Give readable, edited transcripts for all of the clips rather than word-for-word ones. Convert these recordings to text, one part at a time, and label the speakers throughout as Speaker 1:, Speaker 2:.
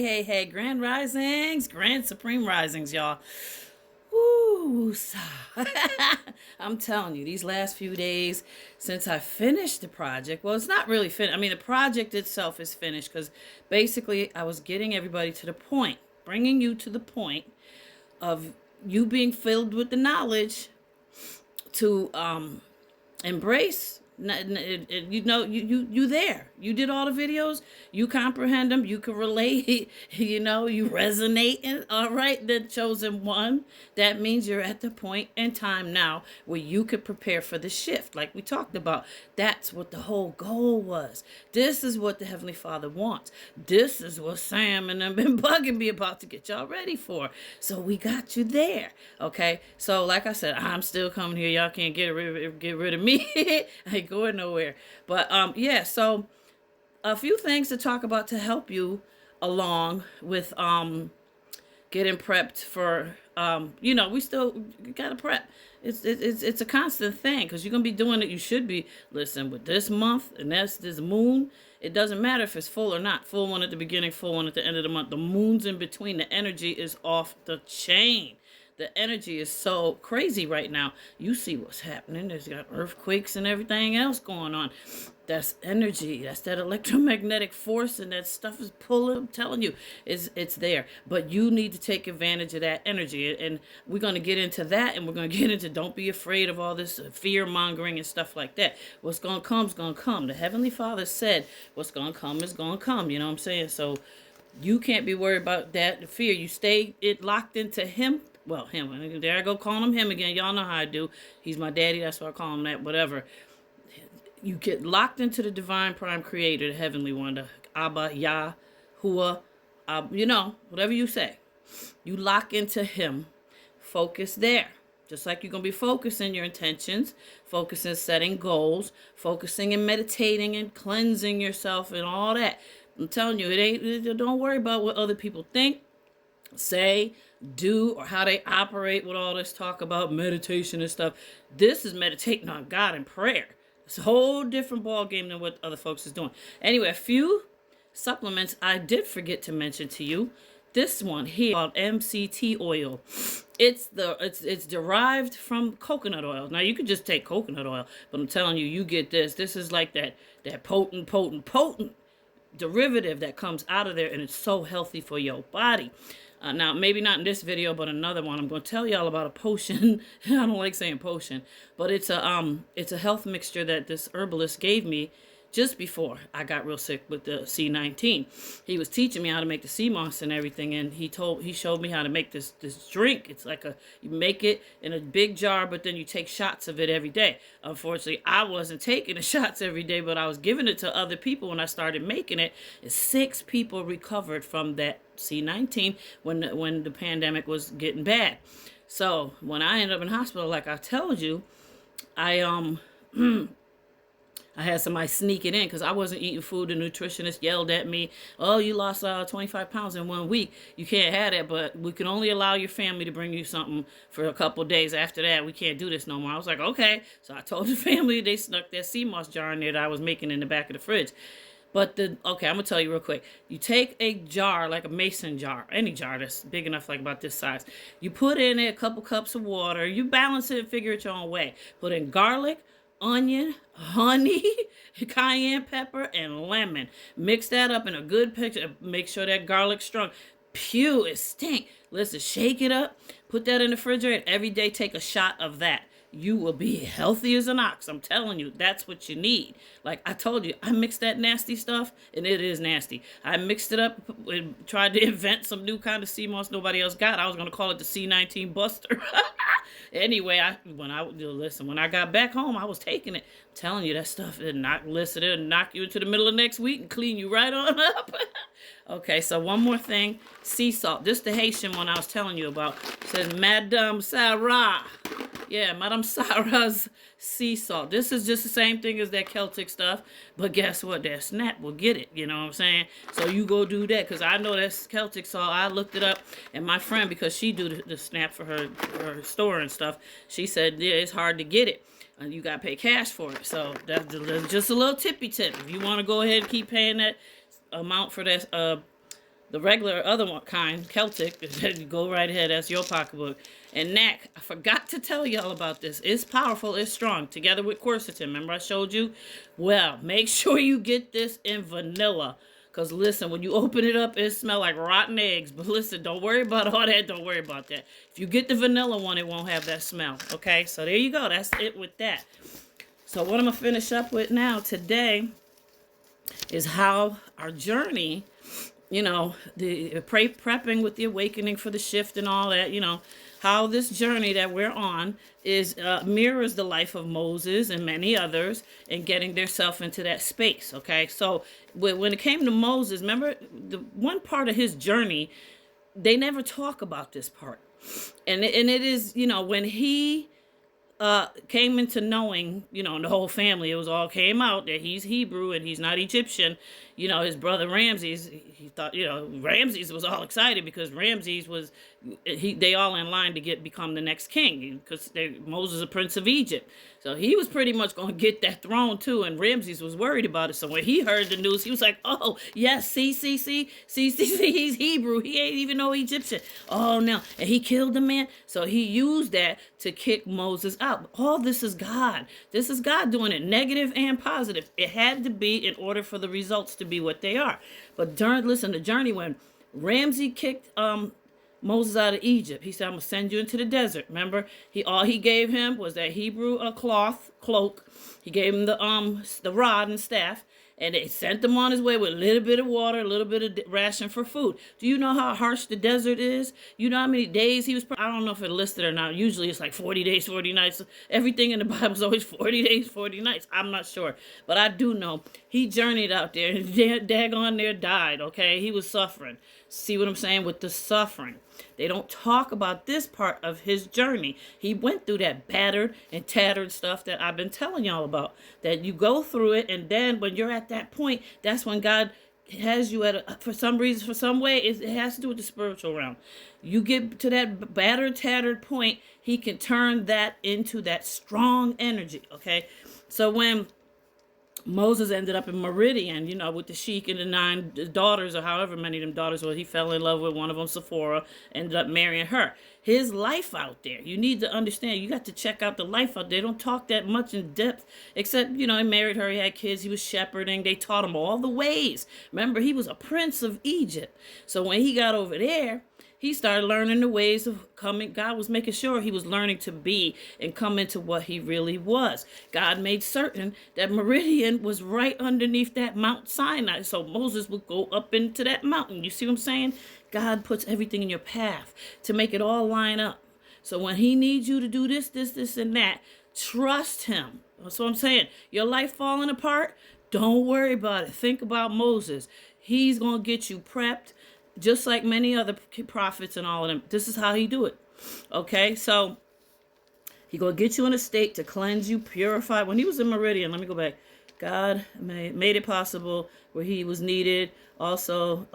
Speaker 1: Hey, Grand Risings, Grand Supreme Risings, y'all. Woo, I'm telling you, these last few days since I finished the project, well, it's not really finished. I mean, the project itself is finished because basically I was getting everybody to the point, bringing you to the point of you being filled with the knowledge to embrace. You there. You did all the videos. You comprehend them. You can relate. You resonate. And all right, the chosen one. That means you're at the point in time now where you could prepare for the shift, like we talked about. That's what the whole goal was. This is what the Heavenly Father wants. This is what Sam and them been bugging me about to get y'all ready for. So we got you there. Okay. So like I said, I'm still coming here. Y'all can't get rid of me. I ain't going nowhere. But yeah, so a few things to talk about to help you along with getting prepped for we still gotta prep. It's a constant thing because you're gonna be doing it. You should be, listen, with this month and that's this moon. It doesn't matter if it's full or not. Full one at the beginning, full one at the end of the month. The moon's in between. The energy is off the chain. The energy is so crazy right now. You see what's happening. There's got earthquakes and everything else going on. That's energy. That's that electromagnetic force, and that stuff is pulling. I'm telling you, it's there. But you need to take advantage of that energy. And we're going to get into that, and we're going to get into don't be afraid of all this fear mongering and stuff like that. What's going to come is going to come. The Heavenly Father said what's going to come is going to come. You know what I'm saying? So you can't be worried about that. The fear. You stay locked into Him. Well, him. There I go calling him again. Y'all know how I do. He's my daddy. That's why I call him that. Whatever. You get locked into the divine prime creator, the heavenly one, the Abba, Yah, Hua, whatever you say. You lock into him. Focus there. Just like you're going to be focusing your intentions, focusing setting goals, focusing and meditating and cleansing yourself and all that. I'm telling you, don't worry about what other people think, say, do, or how they operate with all this talk about meditation and stuff. This is meditating on God and prayer. It's a whole different ball game than what other folks is doing. Anyway, a few supplements I did forget to mention to you. This one here called MCT oil. It's derived from coconut oil. Now you could just take coconut oil, but I'm telling you, you get this. This is like that potent derivative that comes out of there, and it's so healthy for your body. Now, maybe not in this video, but another one. I'm going to tell y'all about a potion. I don't like saying potion, but it's a health mixture that this herbalist gave me just before I got real sick with the C19. He was teaching me how to make the sea moss and everything, and he showed me how to make this drink. It's like you make it in a big jar, but then you take shots of it every day. Unfortunately, I wasn't taking the shots every day, but I was giving it to other people when I started making it. And 6 people recovered from that C19 when the pandemic was getting bad. So when I ended up in hospital, like I told you, I had somebody sneaking in because I wasn't eating food. The nutritionist yelled at me, "Oh, you lost 25 pounds in 1 week. You can't have that, but we can only allow your family to bring you something for a couple of days. After that, we can't do this no more." I was like, okay. So I told the family. They snuck that sea moss jar in there that I was making in the back of the fridge. But I'm going to tell you real quick. You take a jar, like a mason jar, any jar that's big enough, like about this size. You put in a couple cups of water. You balance it and figure it your own way. Put in garlic, onion, honey, cayenne pepper, and lemon. Mix that up in a good picture. Make sure that garlic's strong. Pew, it stink. Listen, shake it up. Put that in the refrigerator. Every day, take a shot of that. You will be healthy as an ox. I'm telling you, that's what you need. Like I told you, I mixed that nasty stuff, and it is nasty. I mixed it up and tried to invent some new kind of sea moss nobody else got. I was going to call it the C19 Buster. Anyway, when I got back home, I was taking it. I'm telling you, that stuff it'll knock you into the middle of next week and clean you right on up. Okay, so one more thing, sea salt. This the Haitian one I was telling you about. It says Madame Sarah. Yeah, Madame Sarah's sea salt. This is just the same thing as that Celtic stuff, but guess what? That snap will get it. You know what I'm saying? So you go do that, because I know that's Celtic salt. I looked it up, and my friend, because she do the snap for her store and stuff, she said, yeah, it's hard to get it. And you got to pay cash for it. So that's just a little tippy tip. If you want to go ahead and keep paying that amount for that The regular other one kind, Celtic, go right ahead. That's your pocketbook. And NAC, I forgot to tell y'all about this. It's powerful. It's strong. Together with quercetin. Remember I showed you? Well, make sure you get this in vanilla. Because listen, when you open it up, it smells like rotten eggs. But listen, don't worry about all that. Don't worry about that. If you get the vanilla one, it won't have that smell. Okay? So there you go. That's it with that. So what I'm going to finish up with now today is how our journey, you know, the prepping with the awakening for the shift and all that, you know, how this journey that we're on is mirrors the life of Moses and many others and getting themselves into that space. Okay, so when it came to Moses, remember the one part of his journey, they never talk about this part, and it is, you know, when he came into knowing, you know, the whole family, it was all came out that he's Hebrew and he's not Egyptian. You know, his brother Ramses, he thought, you know, Ramses was all excited because Ramses was, they all in line to become the next king because Moses is a prince of Egypt. So he was pretty much going to get that throne too, and Ramses was worried about it. So when he heard the news, he was like, oh, yes, see, he's Hebrew. He ain't even no Egyptian. Oh, no. And he killed the man. So he used that to kick Moses out. All this is God. This is God doing it, negative and positive. It had to be in order for the results to be what they are. But listen, the journey when Ramsey kicked Moses out of Egypt, he said, I'm going to send you into the desert. Remember, all he gave him was that Hebrew cloak. He gave him the rod and staff, and they sent him on his way with a little bit of water, a little bit of ration for food. Do you know how harsh the desert is? You know how many days he was? I don't know if it listed or not. Usually it's like 40 days, 40 nights. Everything in the Bible is always 40 days, 40 nights. I'm not sure. But I do know he journeyed out there and daggone there died, okay? He was suffering. See what I'm saying? With the suffering. They don't talk about this part of his journey. He went through that battered and tattered stuff that I've been telling y'all about. That you go through it, and then when you're at that point, that's when God has you for some reason, for some way, it has to do with the spiritual realm. You get to that battered, tattered point, he can turn that into that strong energy, okay? So when Moses ended up in Meridian, you know, with the sheik and the 9 daughters, or however many of them daughters were. He fell in love with one of them, Sephora, ended up marrying her. His life out there, you need to understand, you got to check out the life out there. They don't talk that much in depth, except, you know, he married her, he had kids, he was shepherding, they taught him all the ways. Remember, he was a prince of Egypt. So when he got over there, he started learning the ways of coming. God was making sure he was learning to be and come into what he really was. God made certain that Meridian was right underneath that Mount Sinai. So Moses would go up into that mountain. You see what I'm saying? God puts everything in your path to make it all line up. So when he needs you to do this, and that, trust him. That's what I'm saying. Your life falling apart, don't worry about it. Think about Moses. He's going to get you prepped. Just like many other prophets and all of them. This is how he do it. Okay, so he gonna get you in a state to cleanse you, purify. When he was in Meridian, let me go back. God made it possible where he was needed. Also,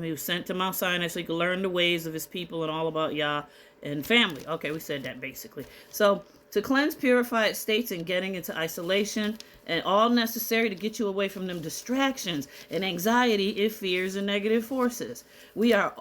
Speaker 1: he was sent to Mount Sinai so he could learn the ways of his people and all about Yah and family. Okay, we said that basically. So to cleanse, purify states and getting into isolation, and all necessary to get you away from them distractions and anxiety, fears, and negative forces. We are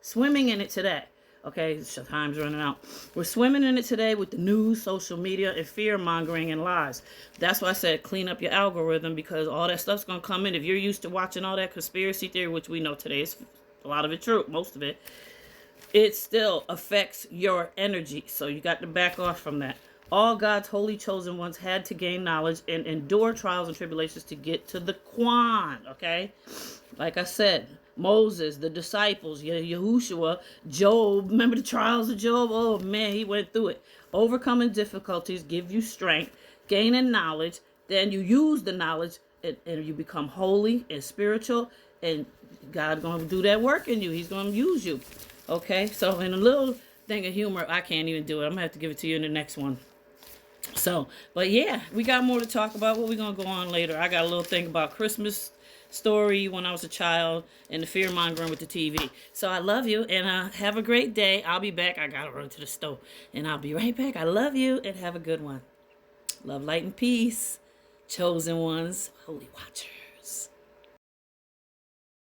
Speaker 1: swimming in it today. Okay, time's running out. We're swimming in it today with the news, social media, and fear mongering and lies. That's why I said clean up your algorithm, because all that stuff's gonna come in. If you're used to watching all that conspiracy theory, which we know today is a lot of it true, most of it still affects your energy. So you got to back off from that. All God's holy chosen ones had to gain knowledge and endure trials and tribulations to get to the Quan, okay? Like I said, Moses, the disciples, Yahushua, Job. Remember the trials of Job? Oh, man, he went through it. Overcoming difficulties give you strength, gaining knowledge. Then you use the knowledge and you become holy and spiritual. And God's going to do that work in you. He's going to use you. Okay, so in a little thing of humor, I can't even do it. I'm going to have to give it to you in the next one. So, but yeah, we got more to talk about. What we going to go on later. I got a little thing about Christmas story when I was a child and the fear mongering with the TV. So I love you and have a great day. I'll be back. I got to run to the store and I'll be right back. I love you and have a good one. Love, light, and peace. Chosen ones, holy watchers.